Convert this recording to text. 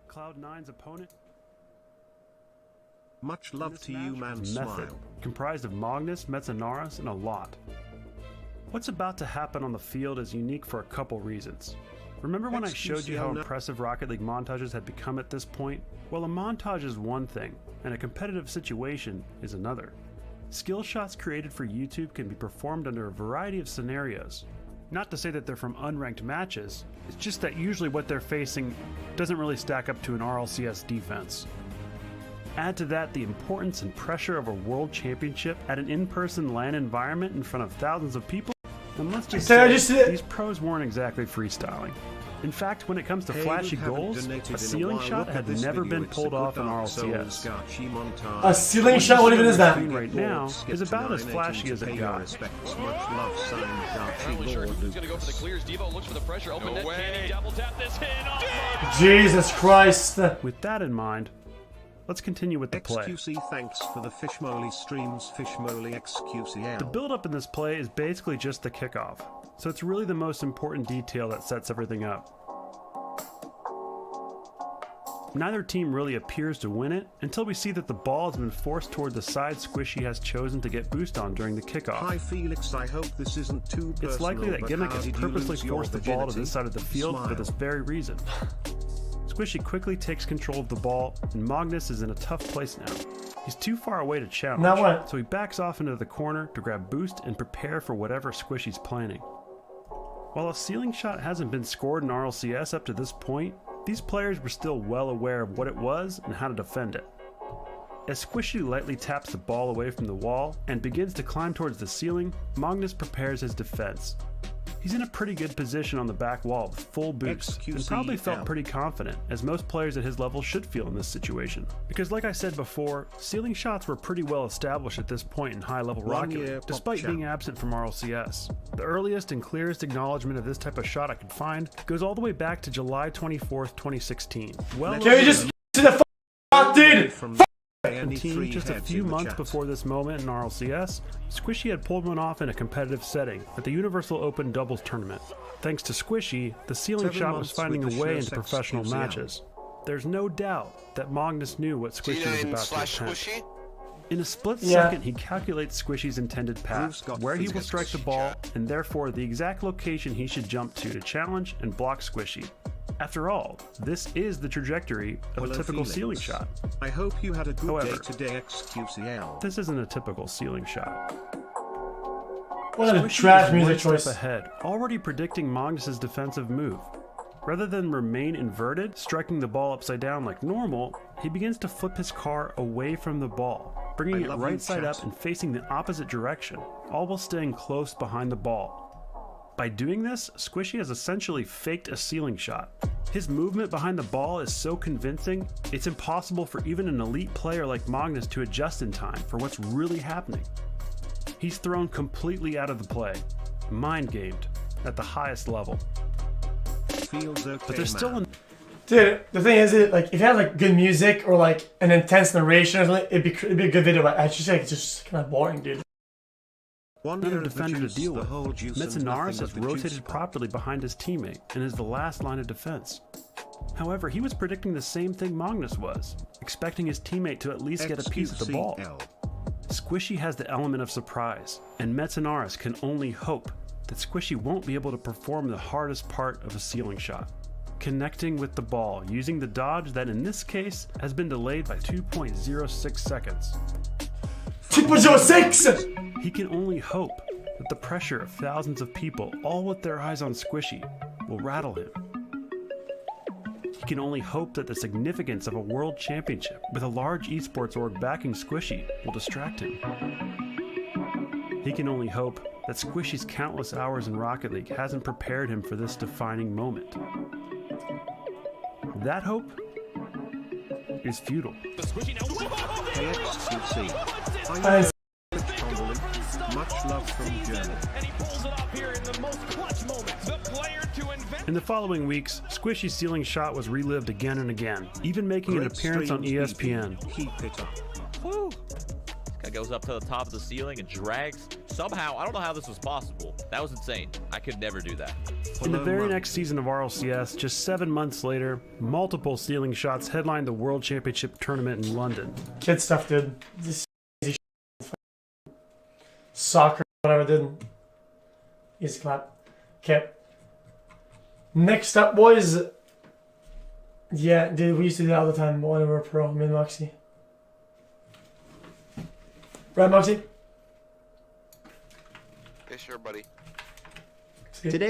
Cloud9's opponent. Much love to you, man. Smile. Comprised of Magnus, Metzenaris, and a lot. What's about to happen on the field is unique for a couple reasons. Remember when I showed you how impressive Rocket League montages had become at this point? Well, a montage is one thing, and a competitive situation is another. Skill shots created for YouTube can be performed under a variety of scenarios. Not to say that they're from unranked matches, it's just that usually what they're facing doesn't really stack up to an RLCS defense. Add to that the importance and pressure of a world championship at an in-person LAN environment in front of thousands of people, and let's just say these pros weren't exactly freestyling. In fact, when it comes to flashy goals, a ceiling shot had never been pulled off in RLCS. A ceiling shot? What even is that? Right now is about as flashy as it got. Jesus Christ! With that in mind, let's continue with the play. XQC, thanks for the Fishmoly streams, Fishmoly XQCL. The build-up in this play is basically just the kickoff, so it's really the most important detail that sets everything up. Neither team really appears to win it until we see that the ball has been forced toward the side Squishy has chosen to get boost on during the kickoff. Hi Felix, I hope this isn't too personal. It's likely that Gimmick has purposely forced the ball to this side of the field for this very reason. Squishy quickly takes control of the ball, and Magnus is in a tough place now. He's too far away to challenge, so he backs off into the corner to grab boost and prepare for whatever Squishy's planning. While a ceiling shot hasn't been scored in RLCS up to this point, these players were still well aware of what it was and how to defend it. As Squishy lightly taps the ball away from the wall and begins to climb towards the ceiling, Magnus prepares his defense. He's in a pretty good position on the back wall with full boost, and probably felt pretty confident, as most players at his level should feel in this situation. Because like I said before, ceiling shots were pretty well established at this point in high-level Rocket League, despite being absent from RLCS. The earliest and clearest acknowledgement of this type of shot I could find goes all the way back to July 24th, 2016. Well, can you just to the fuck, dude? Just a few months before this moment in RLCS, Squishy had pulled one off in a competitive setting at the Universal Open Doubles Tournament. Thanks to Squishy, the ceiling shot was finding a way into professional matches. There's no doubt that Magnus knew what Squishy was about to attempt. In a split second, he calculates Squishy's intended path, where he will strike the ball, and therefore the exact location he should jump to challenge and block Squishy. After all, this is the trajectory of a typical ceiling shot. I hope you had a good day today, XQCL. This isn't a typical ceiling shot. What a trash music choice. Ahead, already predicting Magnus's defensive move. Rather than remain inverted, striking the ball upside down like normal, he begins to flip his car away from the ball, bringing it right side up and facing the opposite direction, all while staying close behind the ball. By doing this, Squishy has essentially faked a ceiling shot. His movement behind the ball is so convincing, it's impossible for even an elite player like Magnus to adjust in time for what's really happening. He's thrown completely out of the play, mind-gamed, at the highest level. Feels okay, but there's still Dude, the thing is, like, if you had like good music or like an intense narration or something, it'd be a good video, but I just like it's just kind of boring, dude. Another defender to deal with. Metzenaris has rotated properly behind his teammate and is the last line of defense. However, he was predicting the same thing Magnus was, expecting his teammate to at least get a piece of the ball. Squishy has the element of surprise, and Metzenaris can only hope that Squishy won't be able to perform the hardest part of a ceiling shot, connecting with the ball using the dodge that in this case has been delayed by 2.06 seconds. 2.06! He can only hope that the pressure of thousands of people, all with their eyes on Squishy, will rattle him. He can only hope that the significance of a world championship with a large esports org backing Squishy will distract him. He can only hope that Squishy's countless hours in Rocket League hasn't prepared him for this defining moment. That hope is futile. Much love from Germany. In the following weeks, Squishy's ceiling shot was relived again and again, even making an appearance on ESPN. Keep it up. Woo! This that goes up to the top of the ceiling and drags. Somehow, I don't know how this was possible. That was insane. I could never do that. In the very next season of RLCS, just 7 months later, multiple ceiling shots headlined the World Championship tournament in London. Kid stuff, dude. This easy shit. Soccer, whatever, dude. Easy clap. Okay. Next up, boys. Yeah, dude, we used to do that all the time when we were pro, me and Moxie. Right, Moxie? Yeah, sure, buddy. Today